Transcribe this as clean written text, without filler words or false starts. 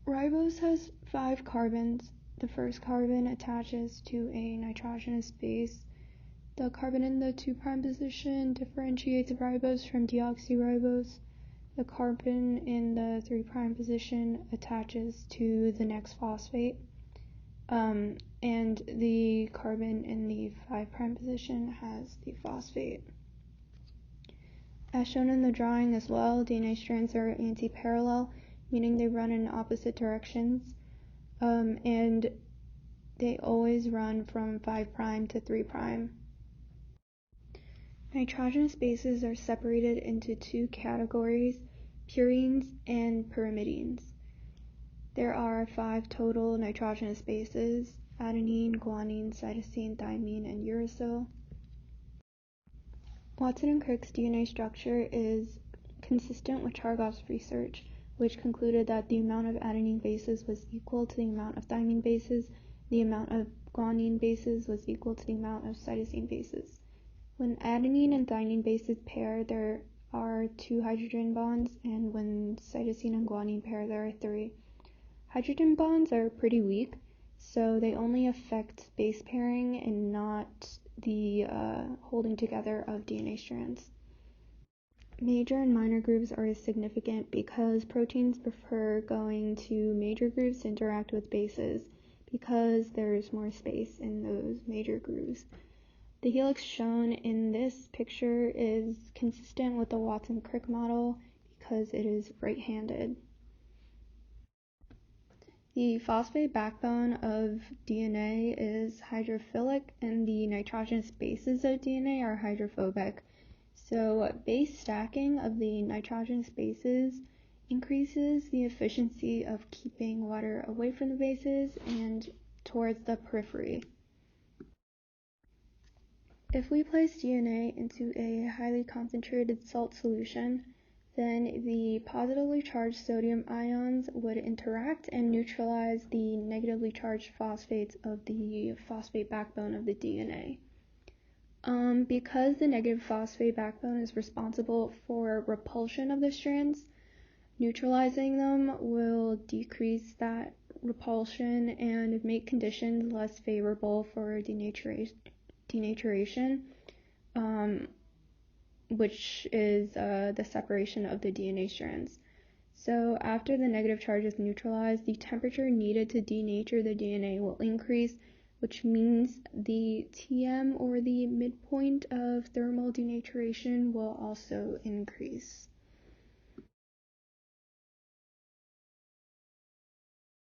Ribose has 5 carbons. The first carbon attaches to a nitrogenous base. The carbon in the 2' position differentiates ribose from deoxyribose. The carbon in the 3' position attaches to the next phosphate. And the carbon in the 5' position has the phosphate. As shown in the drawing as well, DNA strands are anti-parallel, meaning they run in opposite directions, and they always run from 5' to 3'. Nitrogenous bases are separated into 2 categories, purines and pyrimidines. There are 5 total nitrogenous bases: adenine, guanine, cytosine, thymine, and uracil. Watson and Crick's DNA structure is consistent with Chargaff's research, which concluded that the amount of adenine bases was equal to the amount of thymine bases, the amount of guanine bases was equal to the amount of cytosine bases. When adenine and thymine bases pair, there are 2 hydrogen bonds, and when cytosine and guanine pair, there are 3. Hydrogen bonds are pretty weak, so they only affect base pairing and not the holding together of DNA strands. Major and minor grooves are significant because proteins prefer going to major grooves to interact with bases because there's more space in those major grooves. The helix shown in this picture is consistent with the Watson-Crick model because it is right-handed. The phosphate backbone of DNA is hydrophilic, and the nitrogenous bases of DNA are hydrophobic. So base stacking of the nitrogenous bases increases the efficiency of keeping water away from the bases and towards the periphery. If we place DNA into a highly concentrated salt solution, then the positively charged sodium ions would interact and neutralize the negatively charged phosphates of the phosphate backbone of the DNA. Because the negative phosphate backbone is responsible for repulsion of the strands, neutralizing them will decrease that repulsion and make conditions less favorable for denaturation, which is the separation of the DNA strands. So after the negative charge is neutralized, the temperature needed to denature the DNA will increase, which means the TM, or the midpoint of thermal denaturation, will also increase.